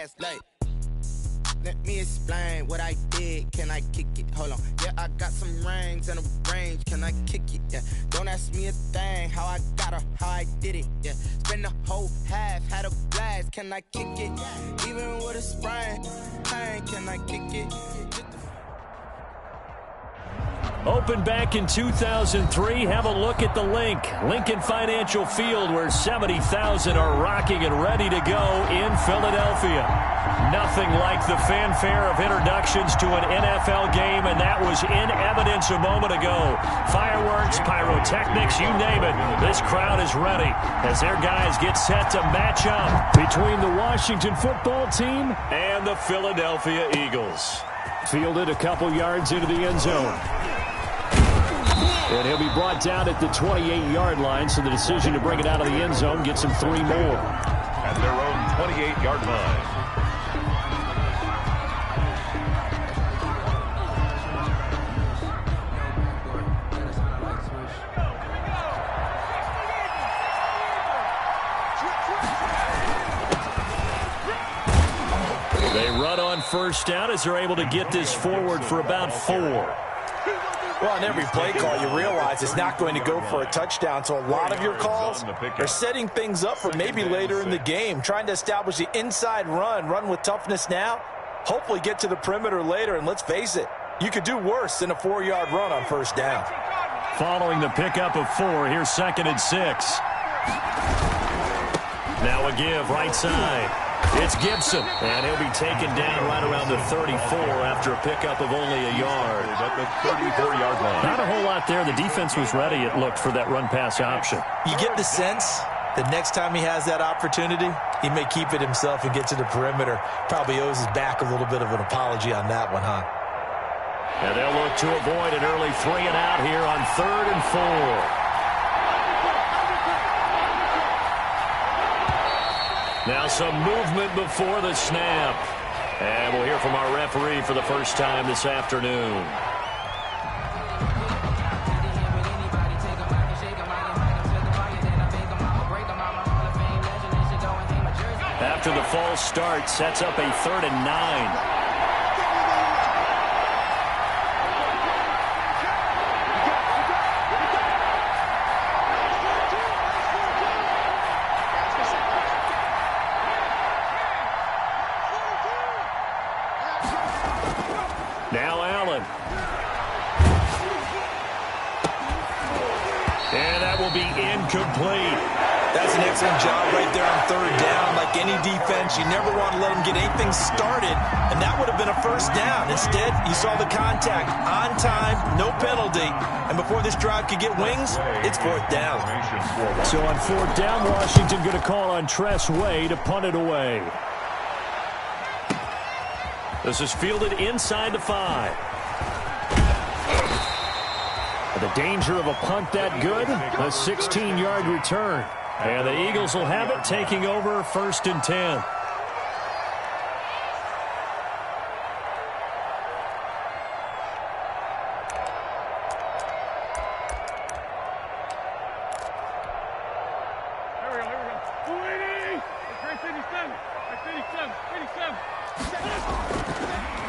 ass like. Let me explain what I did. Can I kick it? Hold on. Yeah, I got some rings and a range. Can I kick it? Yeah. Don't ask me a thing. How I got her, how I did it. Yeah. Spend the whole half, had a blast. Can I kick it? Even with a sprain, pain. Can I kick it? Opened back in 2003. Have a look at the Lincoln Financial Field, where 70,000 are rocking and ready to go in Philadelphia. Nothing like the fanfare of introductions to an NFL game, and that was in evidence a moment ago. Fireworks, pyrotechnics, you name it. This crowd is ready as their guys get set to match up between the Washington football team and the Philadelphia Eagles. Fielded a couple yards into the end zone. And he'll be brought down at the 28-yard line, so the decision to bring it out of the end zone gets him 3 more. At their own 28-yard line. They run on first down as they're able to get this forward for about 4. Well, on every play call, you realize it's not going to go for a touchdown, so a lot of your calls are setting things up for maybe later in the game, trying to establish the inside run with toughness now, hopefully get to the perimeter later, and let's face it, you could do worse than a 4-yard run on first down. Following the pickup of 4, here's 2nd and 6. Now a give right side. It's Gibson, and he'll be taken down right around the 34 after a pickup of only a yard. At the 34-yard line. Not a whole lot there. The defense was ready, it looked, for that run-pass option. You get the sense that next time he has that opportunity, he may keep it himself and get to the perimeter. Probably owes his back a little bit of an apology on that one, huh? And they'll look to avoid an early 3 and out here on 3rd and 4. Now some movement before the snap. And we'll hear from our referee for the first time this afternoon. After the false start, sets up a 3rd and 9. Now Allen. And that will be incomplete. That's an excellent job right there on 3rd down. Like any defense, you never want to let them get anything started, and that would have been a first down. Instead, you saw the contact on time, no penalty, and before this drive could get wings, it's 4th down. So on 4th down, Washington going to call on Tress Way to punt it away. This is fielded inside the 5. The danger of a punt that good, a 16-yard return. And the Eagles will have it, taking over 1st and 10.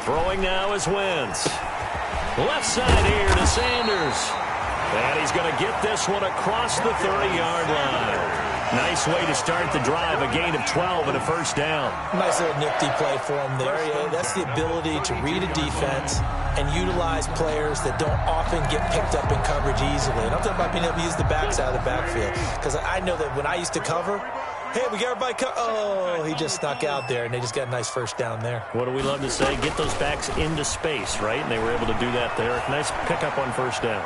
Throwing now is Wentz. Left side here to Sanders. And he's going to get this one across the 30-yard line. Nice way to start the drive, a gain of 12 and a first down. Nice little nifty play for him there. Yeah, that's the ability to read a defense and utilize players that don't often get picked up in coverage easily. And I'm talking about being able to use the backside of the backfield. Because I know that when I used to cover, hey, we got everybody oh, he just snuck out there, and they just got a nice first down there. What do we love to say? Get those backs into space, right? And they were able to do that there. Nice pickup on first down.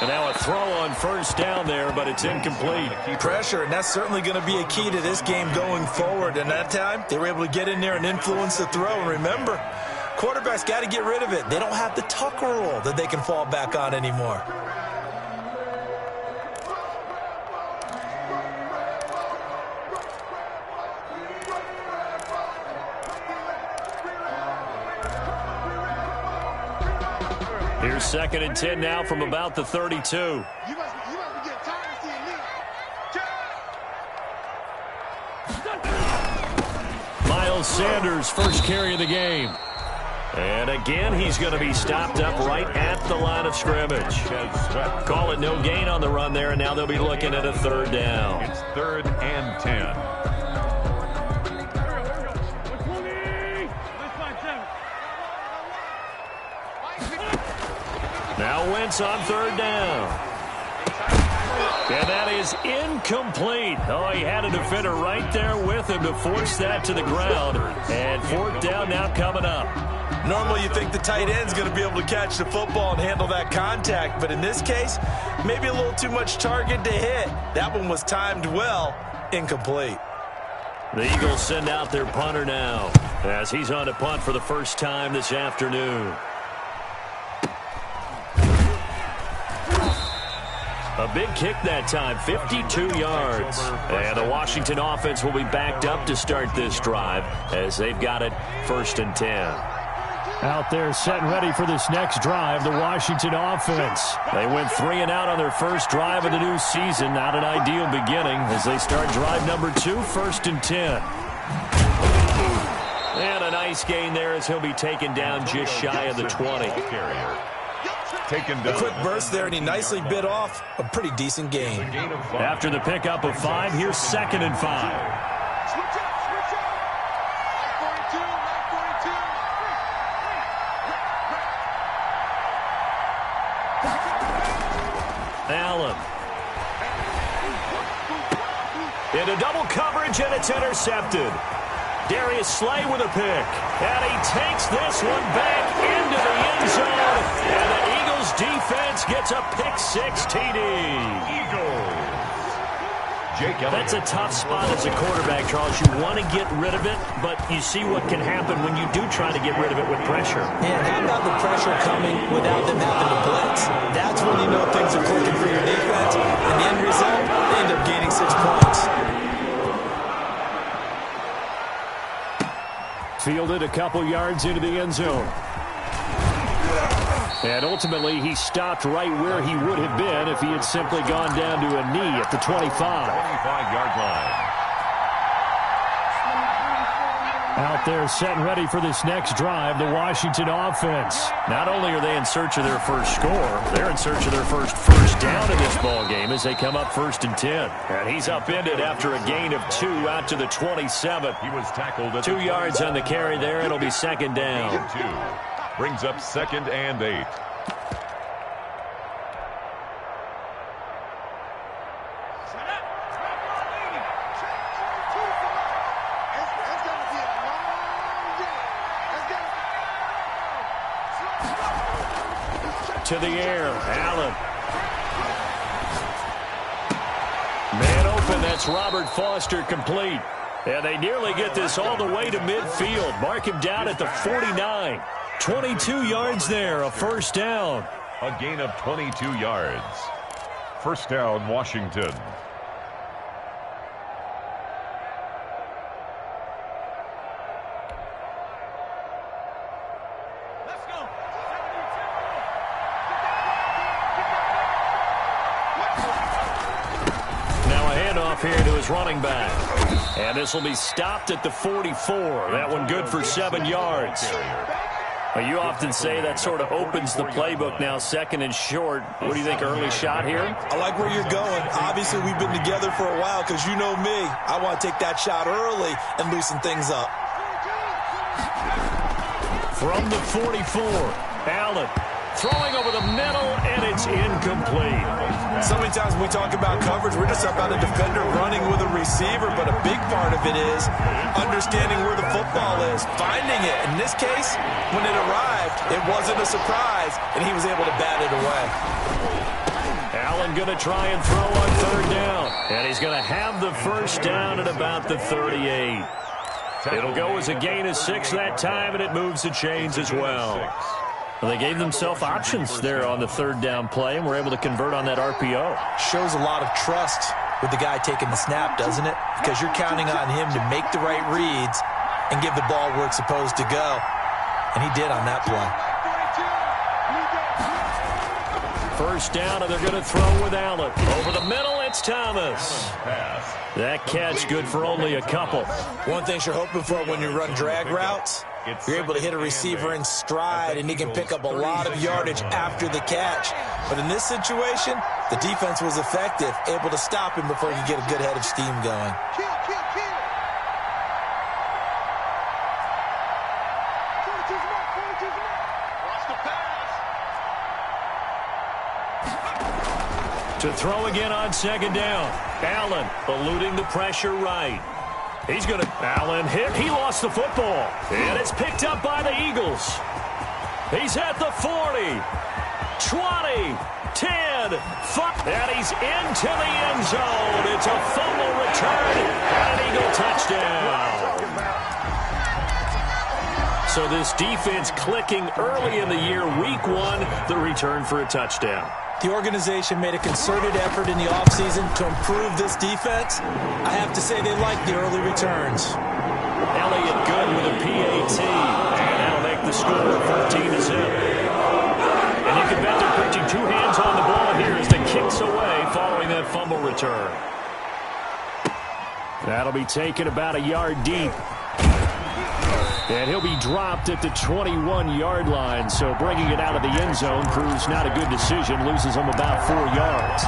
And now a throw on first down there, but it's incomplete. Pressure, and that's certainly going to be a key to this game going forward. And that time, they were able to get in there and influence the throw. And remember, quarterbacks got to get rid of it. They don't have the tuck rule that they can fall back on anymore. Here's 2nd and 10 now from about the 32. Miles Sanders' first carry of the game. And again, he's going to be stopped up right at the line of scrimmage. Call it no gain on the run there, and now they'll be looking at a third down. It's 3rd and 10. Now Wentz on third down. And that is incomplete. Oh, he had a defender right there with him to force that to the ground. And 4th down now coming up. Normally you think the tight end's going to be able to catch the football and handle that contact, but in this case, maybe a little too much target to hit. That one was timed well, incomplete. The Eagles send out their punter now as he's on to punt for the first time this afternoon. A big kick that time, 52 yards. And the Washington offense will be backed up to start this drive as they've got it 1st and 10. Out there set and ready for this next drive, the Washington offense. They went 3 and out on their first drive of the new season. Not an ideal beginning as they start drive number 2, 1st and 10. And a nice gain there as he'll be taken down just shy of the 20. Taken down. A quick burst there, and he nicely bit off a pretty decent gain. After the pickup of 5, here's 2nd and 5. Allen. Into double coverage, and it's intercepted. Darius Slay with a pick. And he takes this one back into the end zone. And the Eagles defense gets a pick-6 TD. Eagles. That's a tough spot as a quarterback, Charles. You want to get rid of it, but you see what can happen when you do try to get rid of it with pressure. And how about the pressure coming without them having to blitz? That's when you know things are clicking for your defense. And the end result, they end up gaining 6 points. Fielded a couple yards into the end zone. And ultimately, he stopped right where he would have been if he had simply gone down to a knee at the 25. 25-yard line. Out there set and ready for this next drive, the Washington offense. Not only are they in search of their first score, they're in search of their first down in this ball game as they come up 1st and 10. And he's upended after a gain of 2 out to the 27. He was tackled at 2 yards on the carry there. It'll be 2nd down. 2. Brings up 2nd and 8. To the air, Allen. Man open, that's Robert Foster complete. And they nearly get this all the way to midfield. Mark him down at the 49. 22 yards there, a 1st down. A gain of 22 yards. 1st down, Washington. Here to his running back. And this will be stopped at the 44. That one good for 7 yards. Well, you often say that sort of opens the playbook now, 2nd and short. What do you think, early shot here? I like where you're going. Obviously, we've been together for a while because you know me. I want to take that shot early and loosen things up. From the 44, Allen throwing over the middle, and it's incomplete. So many times when we talk about coverage, we're just about a defender running with a receiver, but a big part of it is understanding where the football is, finding it. In this case, when it arrived, it wasn't a surprise, and he was able to bat it away. Allen going to try and throw on 3rd down, and he's going to have the 1st down at about the 38. It'll go as a gain of 6 that time, and it moves the chains as well. Well, they gave themselves options there on the 3rd down play, and were able to convert on that RPO. Shows a lot of trust with the guy taking the snap, doesn't it? Because you're counting on him to make the right reads and give the ball where it's supposed to go. And he did on that play. 1st down, and they're going to throw with Allen. Over the middle, it's It's Thomas. That catch good for only a couple. One thing you're hoping for when you run drag routes, you're able to hit a receiver in stride, and he can pick up a lot of yardage after the catch. But in this situation, the defense was effective, able to stop him before he could get a good head of steam going. To throw again on second down. Allen eluding the pressure right. He's going to... Allen hit. He lost the football. And it's picked up by the Eagles. He's at the 40, 20, 10, 5. And he's into the end zone. It's a fumble return and an Eagle touchdown. So this defense clicking early in the year. Week 1, the return for a touchdown. The organization made a concerted effort in the offseason to improve this defense. I have to say they like the early returns. Elliott good with a PAT. And that'll make the score 14-0. And you can bet they're pitching 2 hands on the ball here as the kick's away following that fumble return. That'll be taken about a yard deep. And he'll be dropped at the 21-yard line. So bringing it out of the end zone proves not a good decision. Loses him about 4 yards.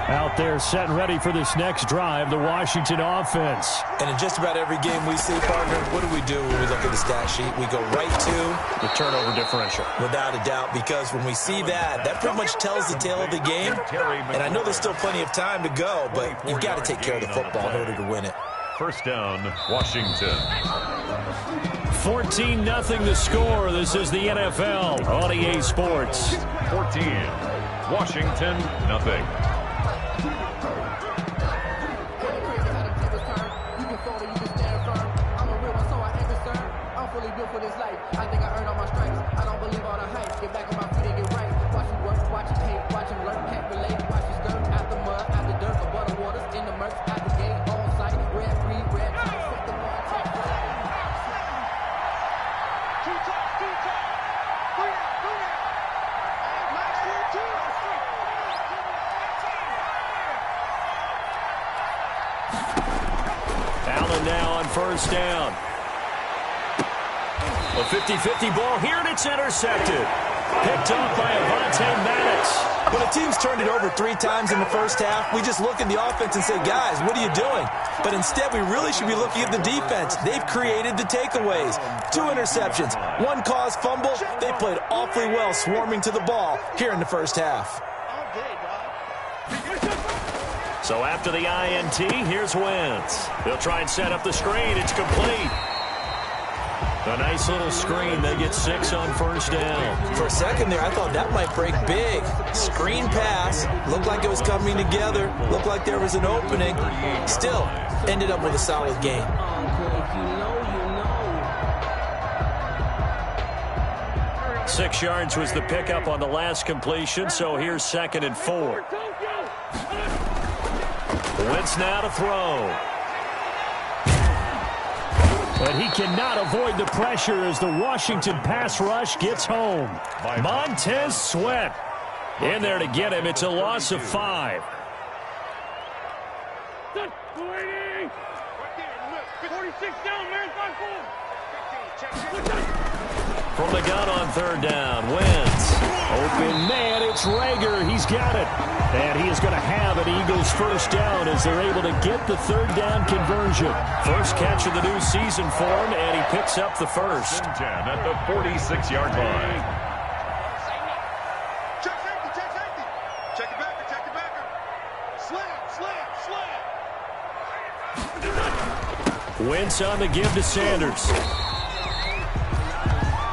Out there set and ready for this next drive, the Washington offense. And in just about every game we see, partner, what do we do when we look at the stat sheet? We go right to the turnover differential. Without a doubt, because when we see that, that pretty much tells the tale of the game. And I know there's still plenty of time to go, but you've got to take care of the football in order to win it. First down, Washington. 14-0 the score. This is the NFL on EA Sports. 14, Washington, nothing. Allen now on first down. A 50-50 ball here, and it's intercepted. Picked up by Avonte Maddox. When a team's turned it over 3 times in the first half, we just look at the offense and say, guys, what are you doing? But instead, we really should be looking at the defense. They've created the takeaways. 2 interceptions, 1 caused fumble. They played awfully well swarming to the ball here in the first half. So after the INT, here's Wentz. They'll try and set up the screen. It's complete. A nice little screen. They get 6 on first down. For a second there, I thought that might break big. Screen pass. Looked like it was coming together. Looked like there was an opening. Still, ended up with a solid game. Six yards was the pickup on the last completion, so here's 2nd and 4. Wentz now to throw. But he cannot avoid the pressure as the Washington pass rush gets home. Montez Sweat in there to get him. It's a loss of 5. From the gun on 3rd down, Wentz. Open man, it's Rager. He's got it. And he is going to have an Eagles first down as they're able to get the 3rd down conversion. First catch of the new season for him, and he picks up the first. 10 at the 46-yard line. Check safety. Check it backer. Slam. Wentz on the give to Sanders.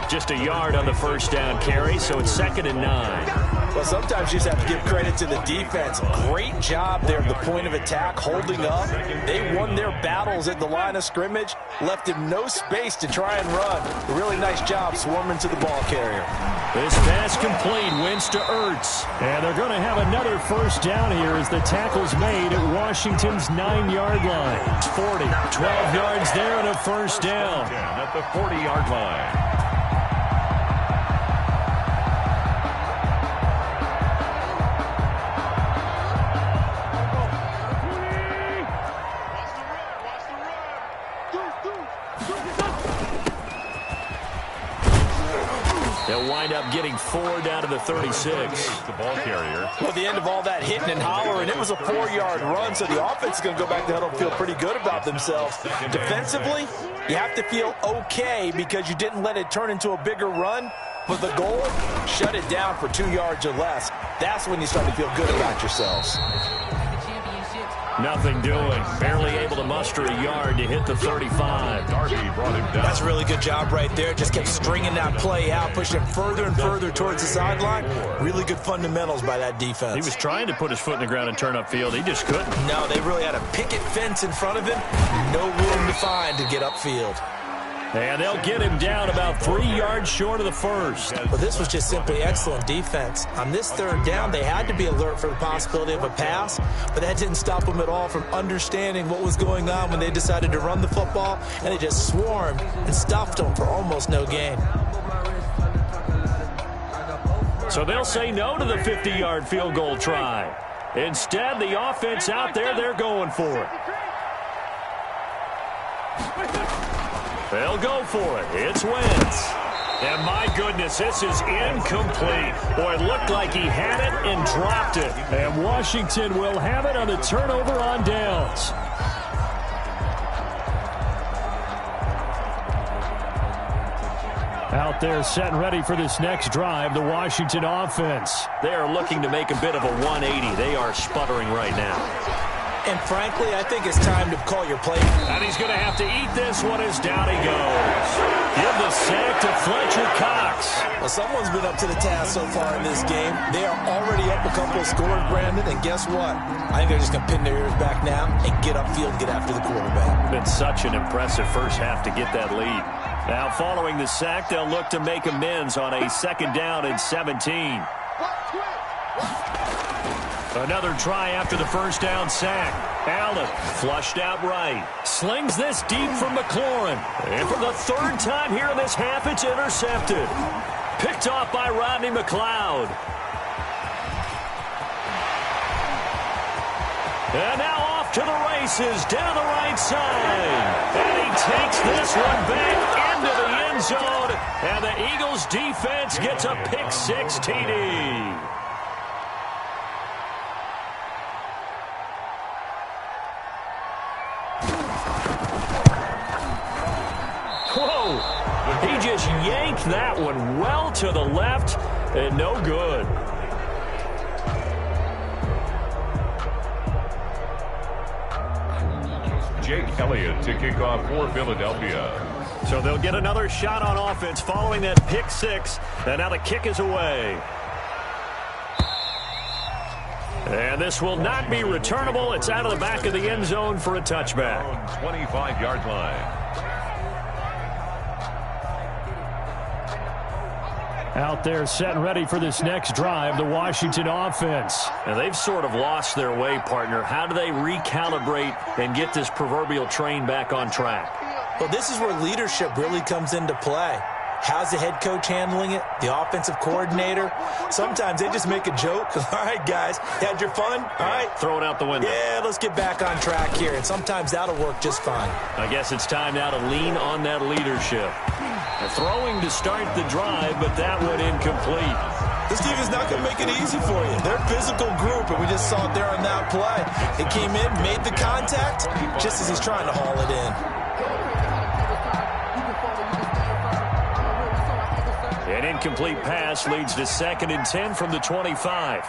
Just a yard on the first down carry, so it's 2nd and 9. Well, sometimes you just have to give credit to the defense. Great job there at the point of attack, holding up. They won their battles at the line of scrimmage, left him no space to try and run. A really nice job swarming to the ball carrier. This pass complete. Wentz offense to Ertz. And they're going to have another first down here as the tackle's made at Washington's 9-yard line. It's 40. 12 yards there and a first down. At the 40-yard line. They'll wind up getting 4 down to the 36. The ball carrier. Well, the end of all that hitting and hollering, it was a 4-yard run, so the offense is going to go back to huddle and feel pretty good about themselves. Defensively, you have to feel okay because you didn't let it turn into a bigger run, but the goal, shut it down for 2 yards or less. That's when you start to feel good about yourselves. Nothing doing. Barely able to muster a yard to hit the 35. Darby brought him down. That's a really good job right there. Just kept stringing that play out, pushing him further and further towards the sideline. Really good fundamentals by that defense. He was trying to put his foot in the ground and turn upfield. He just couldn't. No, they really had a picket fence in front of him. No room to find to get upfield. And they'll get him down about 3 yards short of the first. But this was just simply excellent defense. On this third down, they had to be alert for the possibility of a pass, but that didn't stop them at all from understanding what was going on when they decided to run the football, and they just swarmed and stuffed them for almost no gain. So they'll say no to the 50-yard field goal try. Instead, the offense out there, they're going for it. They'll go for it. It's Wentz. And my goodness, this is incomplete. Boy, it looked like he had it and dropped it. And Washington will have it on the turnover on downs. Out there set and ready for this next drive, the Washington offense. They are looking to make a bit of a 180. They are sputtering right now. And frankly, I think it's time to call your play. And he's going to have to eat this one as down he goes. Give the sack to Fletcher Cox. Well, someone's been up to the task so far in this game. They are already up a couple of scores, Brandon, and guess what? I think they're just going to pin their ears back now and get upfield and get after the quarterback. Been such an impressive first half to get that lead. Now, following the sack, they'll look to make amends on a 2nd down and 17. Another try after the first down sack. Allen flushed out right. Slings this deep from McLaurin. And for the 3rd time here in this half, it's intercepted. Picked off by Rodney McLeod. And now off to the races down the right side. And he takes this one back into the end zone. And the Eagles defense gets a pick-6 TD. Whoa! He just yanked that one well to the left and no good. Jake Elliott to kick off for Philadelphia. So they'll get another shot on offense following that pick-6, and now the kick is away. And this will not be returnable. It's out of the back of the end zone for a touchback. 25-yard line. Out there set and ready for this next drive, the Washington offense. And they've sort of lost their way, partner. How do they recalibrate and get this proverbial train back on track? Well, this is where leadership really comes into play. How's the head coach handling it? The offensive coordinator? Sometimes they just make a joke. All right, guys, had your fun? All right. Throw it out the window. Yeah, let's get back on track here. And sometimes that'll work just fine. I guess it's time now to lean on that leadership. Throwing to start the drive, but that one incomplete. This team is not going to make it easy for you. They're a physical group, and we just saw it there on that play. It came in, made the contact, just as he's trying to haul it in. An incomplete pass leads to 2nd and 10 from the 25.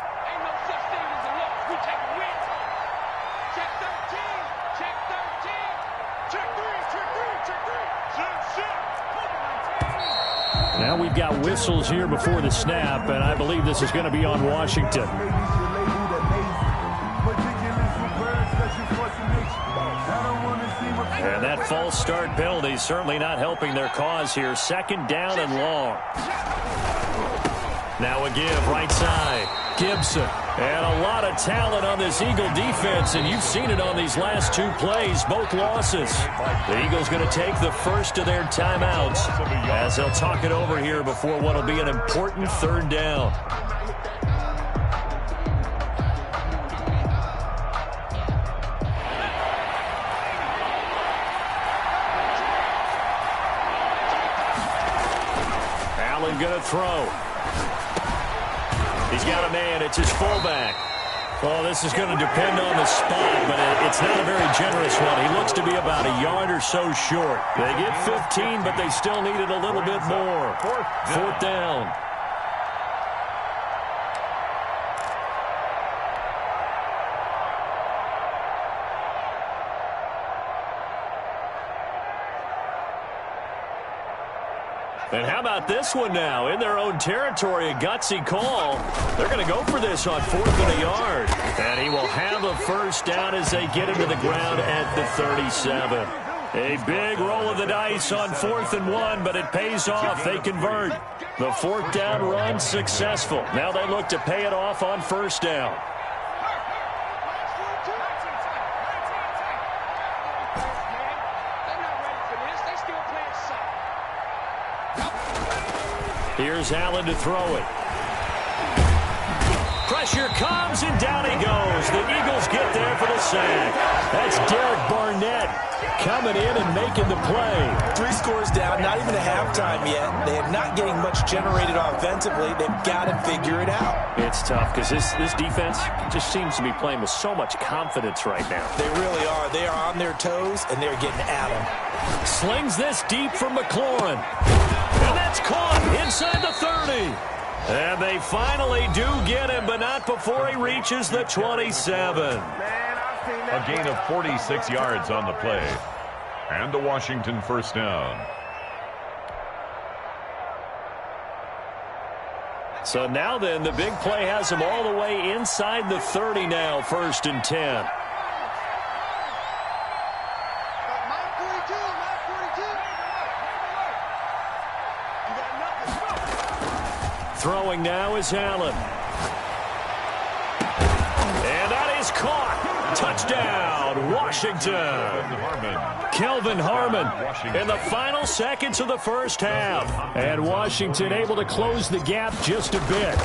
Now we've got whistles here before the snap, and I believe this is going to be on Washington. And that false start penalty certainly not helping their cause here. 2nd down and long. Now a give right side. Gibson. And a lot of talent on this Eagle defense, and you've seen it on these last two plays, both losses. The Eagles going to take the first of their timeouts as they'll talk it over here before what will be an important third down. Allen going to throw. He's got a man. It's his fullback. Well, this is going to depend on the spot, but it's not a very generous one. He looks to be about a yard or so short. They get 15, but they still need it a little bit more. Fourth down. And how about this one now? In their own territory, a gutsy call. They're going to go for this on 4th and a yard. And he will have a first down as they get into the ground at the 37. A big roll of the dice on 4th and 1, but it pays off. They convert. The 4th down run successful. Now they look to pay it off on 1st down. Here's Allen to throw it. Pressure comes, and down he goes. The Eagles get there for the sack. That's Derek Barnett coming in and making the play. 3 scores down, not even a halftime yet. They are not getting much generated offensively. They've got to figure it out. It's tough because this defense just seems to be playing with so much confidence right now. They really are. They are on their toes, and they're getting at them. Slings this deep from McLaurin. And that's caught inside the 30. And they finally do get him, but not before he reaches the 27. A gain of 46 yards on the play. And a Washington first down. So now then, the big play has him all the way inside the 30 now, 1st and 10. Throwing now is Allen. And that is caught. Touchdown, Washington. Kelvin Harmon in the final seconds of the first half. And Washington able to close the gap just a bit.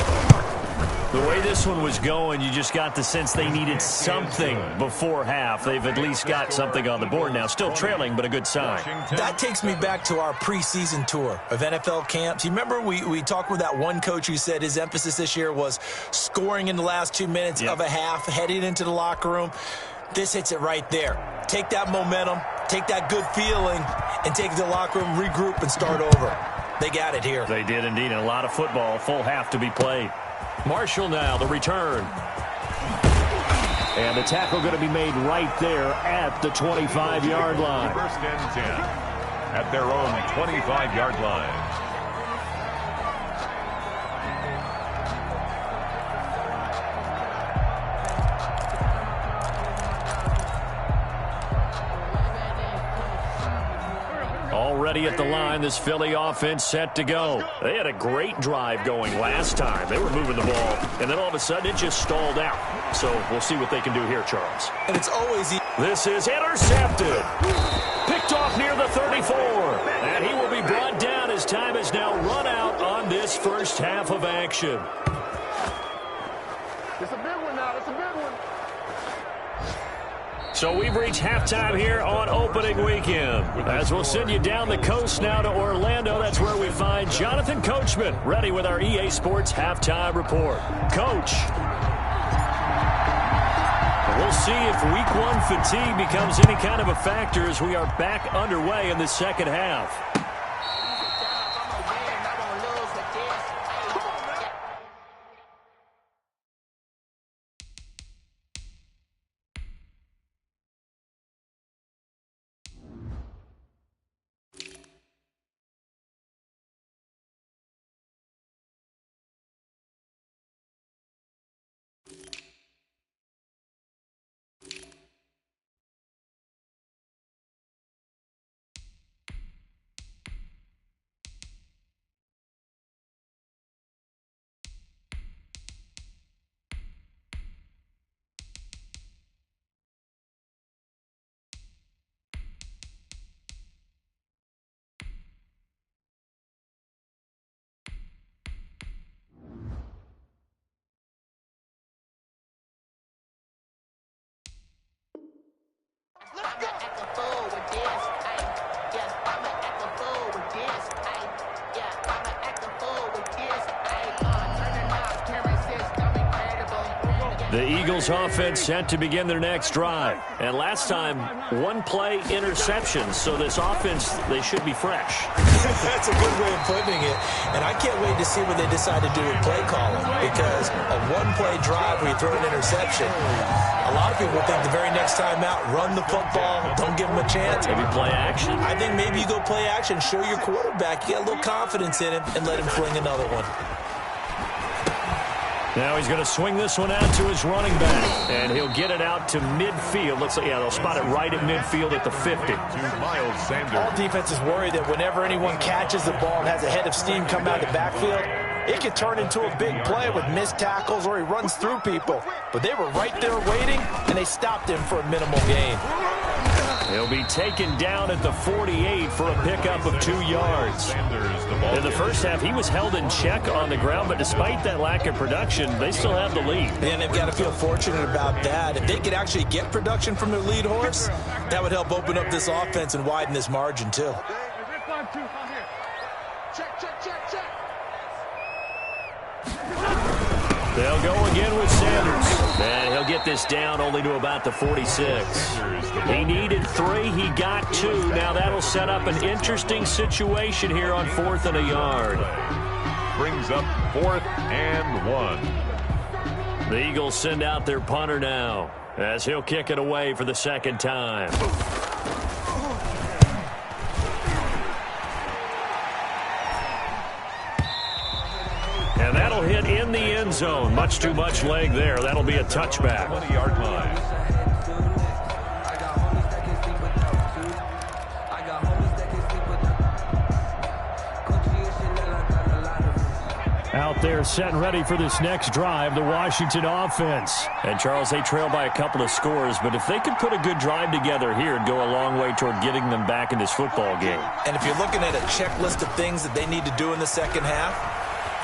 The way this one was going, you just got the sense they needed something before half. They've at least got something on the board now. Still trailing, but a good sign. That takes me back to our preseason tour of NFL camps. You remember we talked with that one coach who said his emphasis this year was scoring in the last 2 minutes of a half, heading into the locker room. This hits it right there. Take that momentum, take that good feeling, and take it to the locker room, regroup, and start over. They got it here. They did indeed, and a lot of football, full half to be played. Marshall now, the return. And the tackle going to be made right there at the 25-yard line. 1st and 10 at their own 25-yard line. Already at the line, this Philly offense set to go. They had a great drive going last time. They were moving the ball, and then all of a sudden it just stalled out. So we'll see what they can do here, Charles. And it's always This is intercepted. Picked off near the 34. And he will be brought down as time has now run out on this first half of action. It's a big one now. It's a big one. So we've reached halftime here on opening weekend. As we'll send you down the coast now to Orlando, that's where we find Jonathan Coachman ready with our EA Sports halftime report. Coach. We'll see if week 1 fatigue becomes any kind of a factor as we are back underway in the second half. The Eagles offense set to begin their next drive. And last time, one-play interceptions. So this offense, they should be fresh. That's a good way of putting it. And I can't wait to see what they decide to do with play calling. Because a one-play drive where you throw an interception, a lot of people think the very next time out, run the football, don't give them a chance. Maybe play action? I think maybe you go play action, show your quarterback, you get a little confidence in him, and let him fling another one. Now he's going to swing this one out to his running back, and he'll get it out to midfield. Looks like, yeah, they'll spot it right at midfield at the 50. To Miles Sanders. All defenses worry that whenever anyone catches the ball and has a head of steam come out of the backfield, it can turn into a big play with missed tackles or he runs through people. But they were right there waiting, and they stopped him for a minimal gain. He'll be taken down at the 48 for a pickup of 2 yards. In the first half, he was held in check on the ground, but despite that lack of production, they still have the lead. And they've got to feel fortunate about that. If they could actually get production from their lead horse, that would help open up this offense and widen this margin, too. They'll go again with Sanders. And he'll get this down only to about the 46. He needed 3. He got 2. Now that'll set up an interesting situation here on 4th and a yard. Brings up 4th and 1. The Eagles send out their punter now as he'll kick it away for the second time. And that'll hit in the end zone. Much too much leg there. That'll be a touchback. 20-yard line. Out there set and ready for this next drive, the Washington offense. And, Charles, they trail by a couple of scores, but if they could put a good drive together here, it'd go a long way toward getting them back in this football game. And if you're looking at a checklist of things that they need to do in the second half,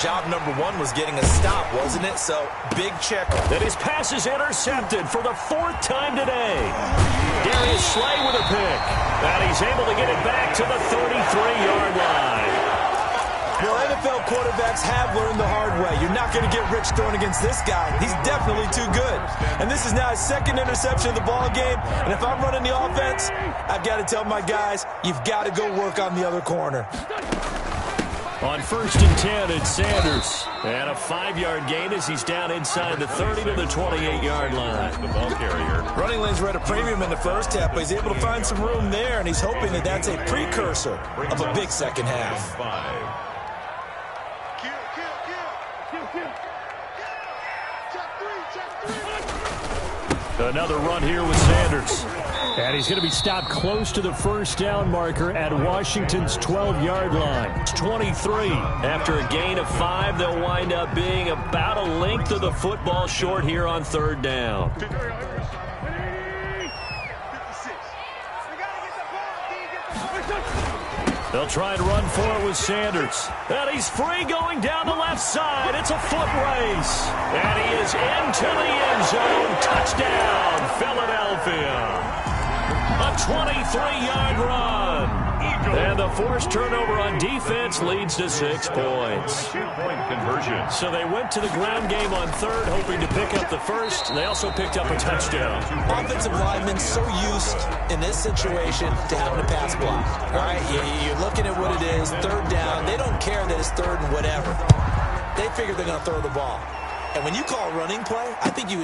job number 1 was getting a stop, wasn't it? So, big check. That his pass is intercepted for the 4th time today. Darius Slay with a pick. And he's able to get it back to the 33-yard line. Well, NFL quarterbacks have learned the hard way. You're not going to get rich throwing against this guy. He's definitely too good. And this is now his 2nd interception of the ball game. And if I'm running the offense, I've got to tell my guys, you've got to go work on the other corner. On 1st and 10, it's Sanders. And a 5-yard gain as he's down inside the 30 to the 28-yard line. The ball carrier. Running lanes were at a premium in the first half, but he's able to find some room there, and he's hoping that that's a precursor of a big second half. 5. Another run here with Sanders. And he's going to be stopped close to the first down marker at Washington's 12-yard line. It's 23. After a gain of 5, they'll wind up being about a length of the football short here on 3rd down. They'll try and run for it with Sanders. And he's free going down the left side. It's a foot race. And he is into the end zone. Touchdown, Philadelphia. A 23-yard run. And the forced turnover on defense leads to 6 points. 2-point conversion. So they went to the ground game on 3rd, hoping to pick up the first. They also picked up a touchdown. Offensive linemen so used in this situation to having a pass block. All right, you're looking at what it is, 3rd down. They don't care that it's 3rd and whatever. They figure they're going to throw the ball. And when you call a running play, I think you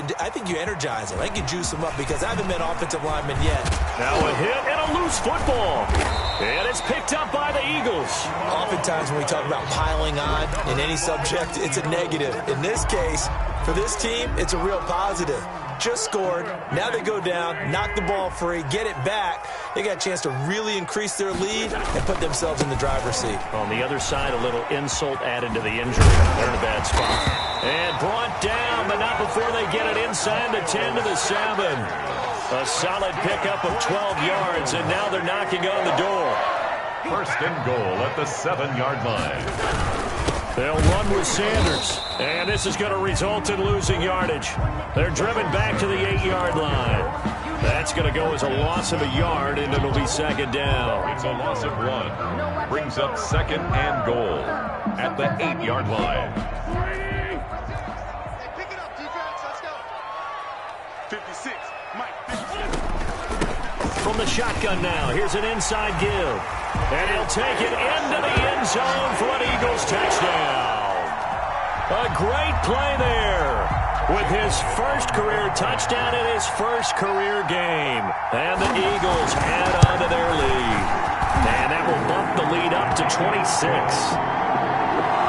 energize them. I think you juice them up because I haven't met offensive linemen yet. Now a hit and a loose football. And it's picked up by the Eagles. Oftentimes when we talk about piling on in any subject, it's a negative. In this case, for this team, it's a real positive. Just scored. Now they go down, knock the ball free, get it back. They got a chance to really increase their lead and put themselves in the driver's seat. On the other side, a little insult added to the injury. They're in a bad spot. And brought down, but not before they get it inside the 10 to the 7. A solid pickup of 12 yards, and now they're knocking on the door. 1st and goal at the 7-yard line. They'll run with Sanders, and this is going to result in losing yardage. They're driven back to the 8-yard line. That's going to go as a loss of a yard, and it'll be 2nd down. It's a loss of 1. Brings up 2nd and goal at the 8-yard line. the shotgun now. Here's an inside give. And he'll take it into the end zone for an Eagles touchdown. A great play there with his first career touchdown in his first career game. And the Eagles add on to their lead. And that will bump the lead up to 26.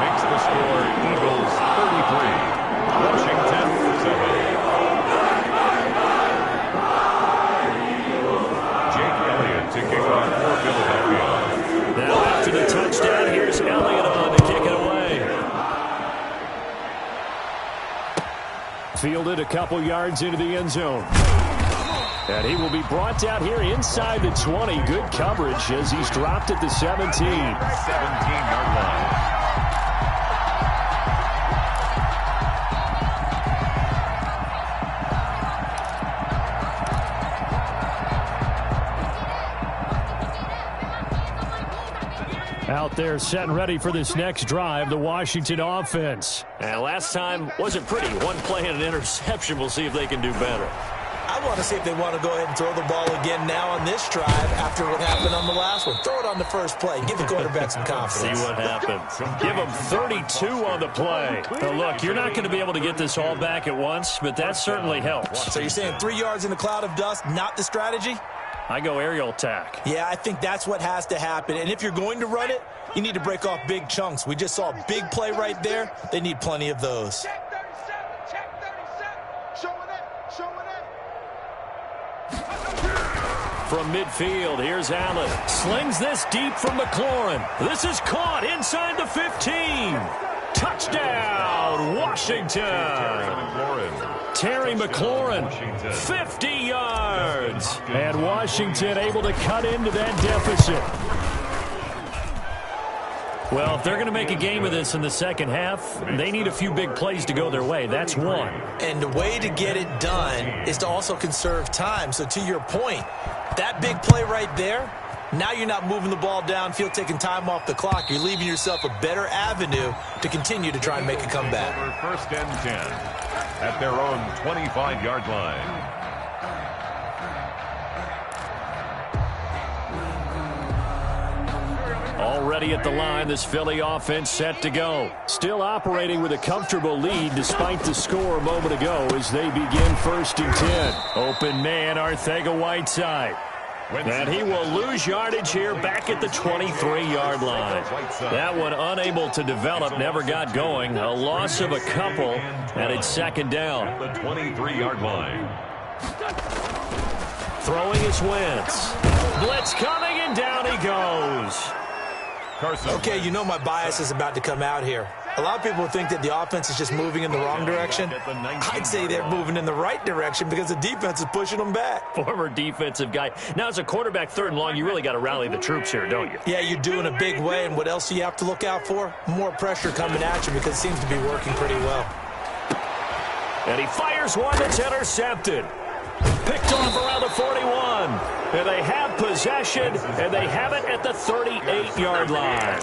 Makes the score Eagles 33. Washington 7. To kick off for Philadelphia. Now after the touchdown, here's Elliott on to kick it away. Fielded a couple yards into the end zone. And he will be brought down here inside the 20. Good coverage as he's dropped at the 17. 17-yard line. Out there set and ready for this next drive, the Washington offense. And last time wasn't pretty. One play and an interception. We'll see if they can do better. I want to see if they want to go ahead and throw the ball again now on this drive after what happened on the last one. Throw it on the first play. Give the quarterback some confidence. See what happens. Give him 32 on the play. Now look, you're not going to be able to get this all back at once, but that certainly helps. So you're saying 3 yards in a cloud of dust, not the strategy? I go aerial attack. Yeah, I think that's what has to happen. And if you're going to run it, you need to break off big chunks. We just saw a big play right there. They need plenty of those. Check 37, check 37. Showing it. From midfield, here's Allen. Slings this deep from McLaurin. This is caught inside the 15. Touchdown, Washington. Terry McLaurin, 50 yards. And Washington able to cut into that deficit. Well, if they're going to make a game of this in the second half, they need a few big plays to go their way. That's one. And the way to get it done is to also conserve time. So to your point, that big play right there, now you're not moving the ball downfield, taking time off the clock. You're leaving yourself a better avenue to continue to try and make a comeback. Over 1st and 10 at their own 25-yard line. Already at the line, this Philly offense set to go. Still operating with a comfortable lead despite the score a moment ago as they begin 1st and 10. Open man, Arcega-Whiteside. And he will lose yardage here back at the 23-yard line. That one unable to develop, never got going. A loss of a couple, and it's 2nd down. The 23-yard line. Throwing is Wentz. Blitz coming, and down he goes. Okay, you know my bias is about to come out here. A lot of people think that the offense is just moving in the wrong direction. I'd say they're moving in the right direction because the defense is pushing them back. Former defensive guy. Now, as a quarterback 3rd and long, you really got to rally the troops here, don't you? Yeah, you do in a big way. And what else do you have to look out for? More pressure coming at you because it seems to be working pretty well. And he fires one that's intercepted. Picked off around the 41. And they have possession, and they have it at the 38-yard line.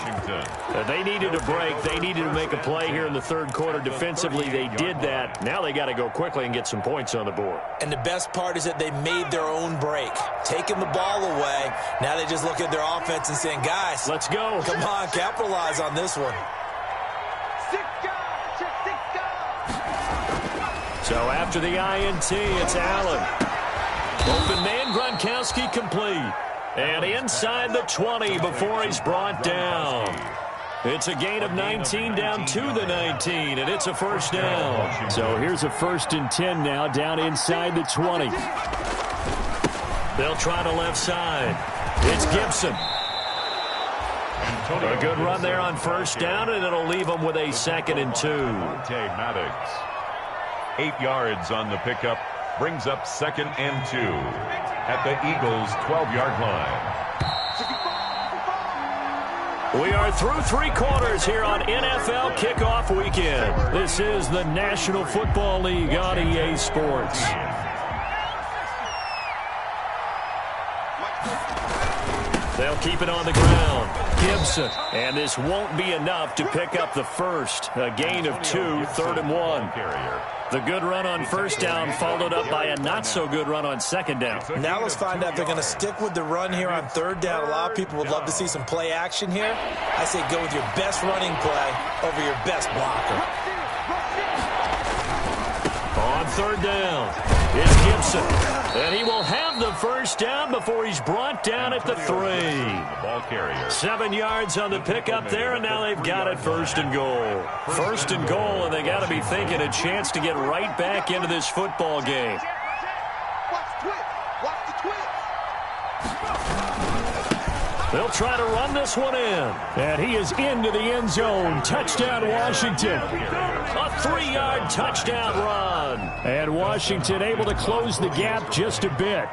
They needed a break. They needed to make a play here in the 3rd quarter. Defensively, they did that. Now they got to go quickly and get some points on the board. And the best part is that they made their own break. Taking the ball away. Now they just look at their offense and saying, guys, let's go. Come on, capitalize on this one. 6 guys, check 6 guys. So after the INT, it's Allen. Open man, Gronkowski complete. And inside the 20 before he's brought down. It's a gain of 19 down to the 19, and it's a 1st down. So here's a 1st and 10 now down inside the 20. They'll try the left side. It's Gibson. A good run there on 1st down, and it'll leave them with a 2nd and 2. Maddox. 8 yards on the pickup. Brings up 2nd and 2 at the Eagles' 12-yard line. We are through 3 quarters here on NFL Kickoff Weekend. This is the National Football League on EA Sports. They'll keep it on the ground. Gibson. And this won't be enough to pick up the first. A gain of 2, 3rd and 1. The good run on first down followed up by a not-so-good run on second down. Now let's find out if they're going to stick with the run here on 3rd down. A lot of people would love to see some play action here. I say go with your best running play over your best blocker. On 3rd down, it's Gibson. And he will have the first down before he's brought down at the 3. 7 yards on the pickup there, and now they've got it 1st and goal. 1st and goal, and they got to be thinking a chance to get right back into this football game. They'll try to run this one in. And he is into the end zone. Touchdown, Washington. A 3-yard touchdown run. And Washington able to close the gap just a bit.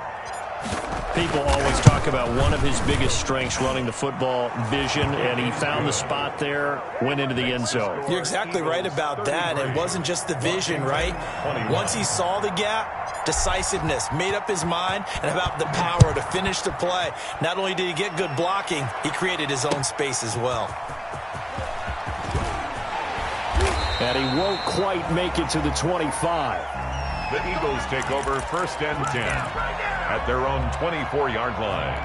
People always talk about one of his biggest strengths running the football, vision, and he found the spot there, went into the end zone. You're exactly right about that. It wasn't just the vision, right? Once he saw the gap, decisiveness, made up his mind, and about the power to finish the play. Not only did he get good blocking, he created his own space as well. And he won't quite make it to the 25. The Eagles take over 1st and 10 at their own 24-yard line.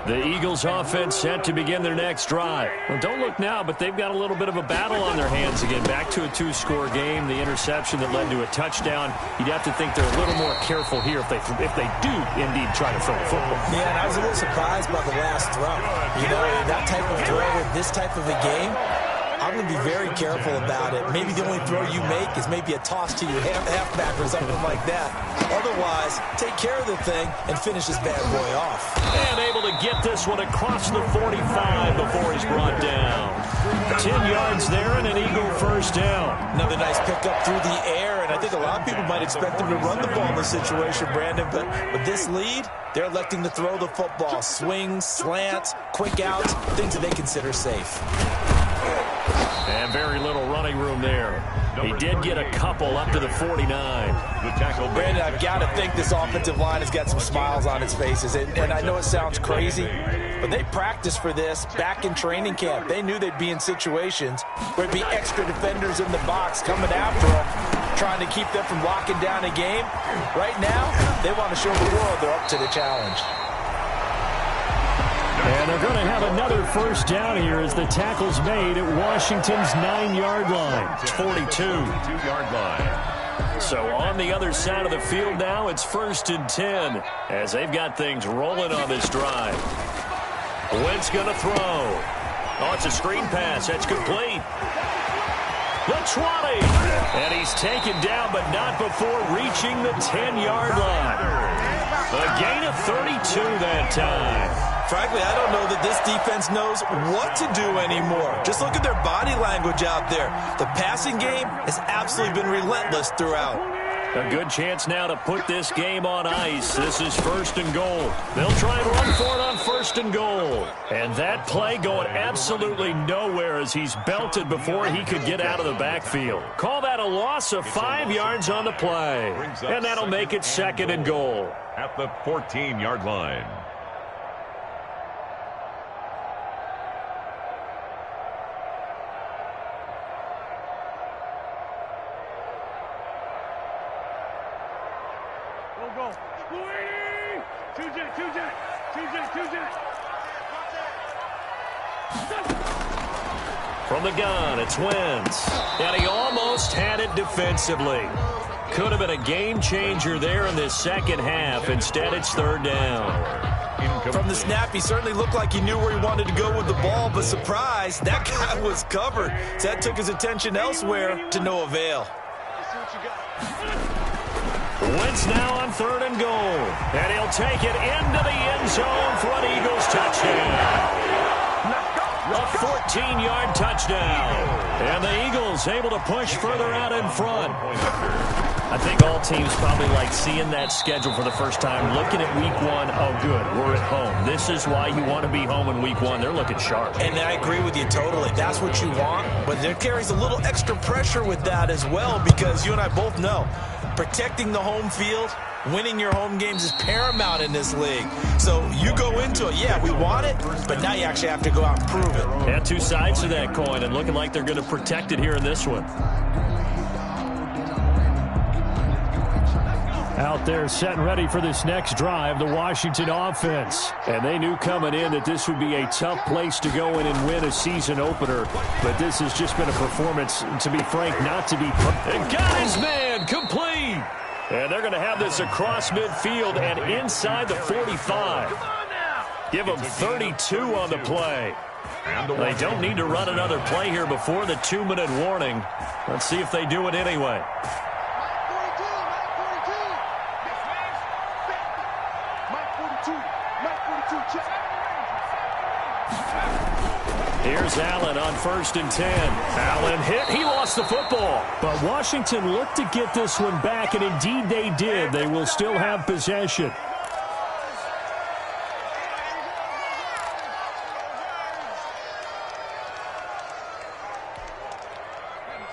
The Eagles offense set to begin their next drive. Well, don't look now, but they've got a little bit of a battle on their hands again. Back to a 2-score game. The interception that led to a touchdown. You'd have to think they're a little more careful here if they do indeed try to throw the football. Yeah, and I was a little surprised by the last throw. You know, that type of throw with this type of a game, I'm going to be very careful about it. Maybe the only throw you make is maybe a toss to your halfback or something like that. Otherwise, take care of the thing and finish this bad boy off. And able to get this one across the 45 before he's brought down. 10 yards there and an Eagle first down. Another nice pickup through the air, and I think a lot of people might expect them to run the ball in this situation, Brandon, but with this lead, they're electing to throw the football. Swings, slants, quick outs, things that they consider safe. And very little running room there. He did get a couple up to the 49. Brandon, I've got to think this offensive line has got some smiles on its faces. And I know it sounds crazy, but they practiced for this back in training camp. They knew they'd be in situations where there'd be extra defenders in the box coming after them, trying to keep them from locking down a game. Right now, they want to show the world they're up to the challenge. And they're going to have another first down here as the tackle's made at Washington's 9-yard line. It's 42-yard line. So on the other side of the field now, it's 1st and 10 as they've got things rolling on this drive. Wentz going to throw. Oh, it's a screen pass. That's complete. The 20. And he's taken down, but not before reaching the 10-yard line. A gain of 32 that time. Frankly, I don't know that this defense knows what to do anymore. Just look at their body language out there. The passing game has absolutely been relentless throughout. A good chance now to put this game on ice. This is 1st and goal. They'll try and run for it on 1st and goal. And that play going absolutely nowhere as he's belted before he could get out of the backfield. Call that a loss of 5 yards on the play. And that'll make it 2nd and goal. At the 14-yard line. From the gun, it's Wentz. And he almost had it defensively. Could have been a game changer there in this second half. Instead, it's 3rd down. From the snap, he certainly looked like he knew where he wanted to go with the ball, but surprise, that guy was covered. So that took his attention elsewhere to no avail. Wentz now on 3rd and goal. And he'll take it into the end zone for an Eagles touchdown. A 14-yard touchdown. And the Eagles able to push further out in front. I think all teams probably like seeing that schedule for the first time, looking at week 1. Oh, good, we're at home. This is why you want to be home in week 1. They're looking sharp. And I agree with you totally. That's what you want. But there carries a little extra pressure with that as well, because you and I both know protecting the home field Winning your home games is paramount in this league. So you go into it, yeah, we want it, but now you actually have to go out and prove it. Yeah, two sides to that coin, and looking like they're going to protect it here in this one. Out there set and ready for this next drive, the Washington offense. And they knew coming in that this would be a tough place to go in and win a season opener. But this has just been a performance, to be frank, not to be... And got his man complete. And they're going to have this across midfield and inside the 45. Give them 32 on the play. They don't need to run another play here before the 2-minute warning. Let's see if they do it anyway. Here's Allen on 1st and 10. Allen hit. He lost the football. But Washington looked to get this one back, and indeed they did. They will still have possession.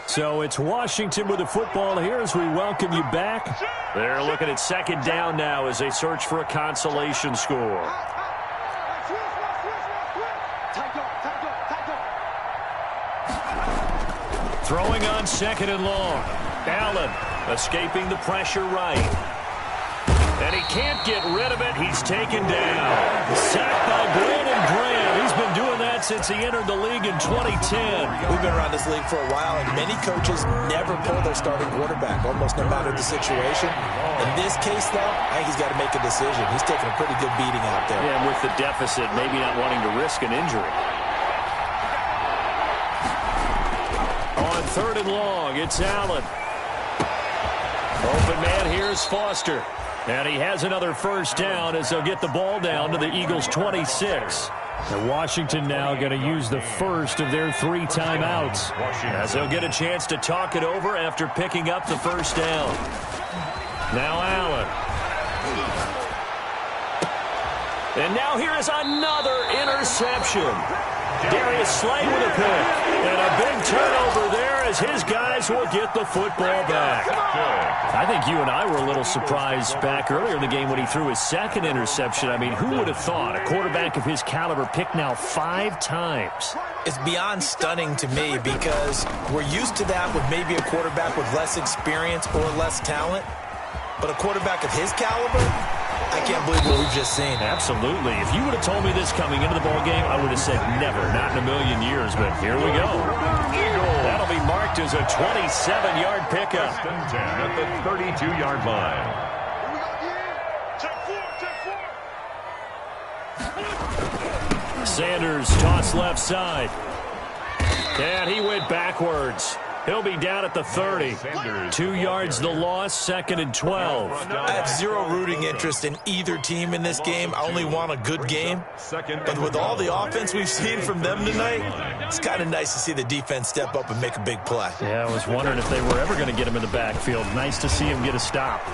So it's Washington with the football here as we welcome you back. They're looking at 2nd down now as they search for a consolation score. Throwing on 2nd and long. Allen escaping the pressure right. And he can't get rid of it. He's taken down. Sacked by Brandon Graham. He's been doing that since he entered the league in 2010. We've been around this league for a while, and many coaches never pull their starting quarterback, almost no matter the situation. In this case, though, I think he's got to make a decision. He's taking a pretty good beating out there. Yeah, and with the deficit, maybe not wanting to risk an injury. On 3rd and long, it's Allen. Open man, here's Foster. And he has another 1st down as they'll get the ball down to the Eagles' 26. And Washington now going to use the first of their 3 timeouts. As they'll get a chance to talk it over after picking up the 1st down. Now Allen. And now here is another interception. Darius Slay with a pick. And a big turnover there as his guys will get the football back. I think you and I were a little surprised back earlier in the game when he threw his 2nd interception. I mean, who would have thought a quarterback of his caliber picked now 5 times? It's beyond stunning to me because we're used to that with maybe a quarterback with less experience or less talent. But a quarterback of his caliber, I can't believe what we've just seen. Absolutely. If you would have told me this coming into the ballgame, I would have said never, not in a million years. But here we go. That'll be marked as a 27-yard pickup. 10 at the 32-yard line. Sanders toss left side. And he went backwards. He'll be down at the 30. 2 yards the loss, 2nd and 12. I have zero rooting interest in either team in this game. I only want a good game. But with all the offense we've seen from them tonight, it's kind of nice to see the defense step up and make a big play. Yeah, I was wondering if they were ever going to get him in the backfield. Nice to see him get a stop.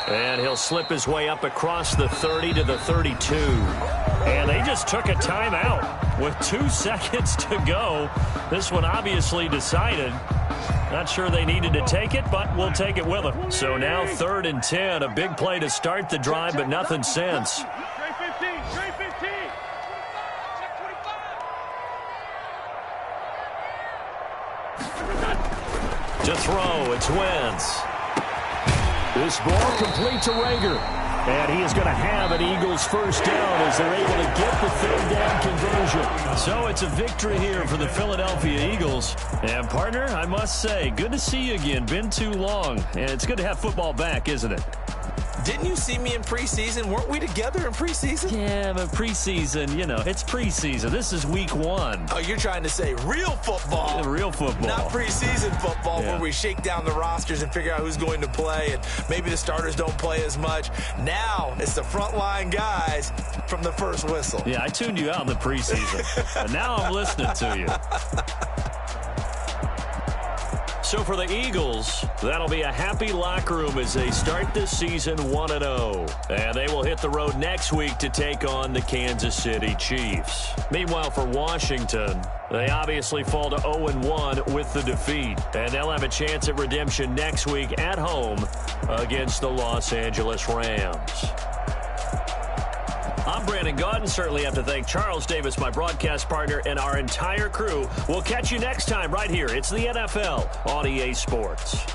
And he'll slip his way up across the 30 to the 32. And they just took a timeout with 2 seconds to go. This one obviously decided. Not sure they needed to take it, but we'll take it with them. So now 3rd and 10. A big play to start the drive, but nothing since. To throw, it's Wentz. This ball complete to Rager. And he is going to have an Eagles 1st down as they're able to get the 3rd down conversion. So it's a victory here for the Philadelphia Eagles. And, partner, I must say, good to see you again. Been too long. And it's good to have football back, isn't it? Didn't you see me in preseason? Weren't we together in preseason? Yeah, but preseason, you know, it's preseason. This is week 1. Oh, you're trying to say real football. Real football. Not preseason football where we shake down the rosters and figure out who's going to play, and maybe the starters don't play as much. Now it's the frontline guys from the first whistle. Yeah, I tuned you out in the preseason. And now I'm listening to you. So for the Eagles, that'll be a happy locker room as they start this season 1-0. And they will hit the road next week to take on the Kansas City Chiefs. Meanwhile, for Washington, they obviously fall to 0-1 with the defeat. And they'll have a chance at redemption next week at home against the Los Angeles Rams. I'm Brandon Gaudin. Certainly have to thank Charles Davis, my broadcast partner, and our entire crew. We'll catch you next time right here. It's the NFL on EA Sports.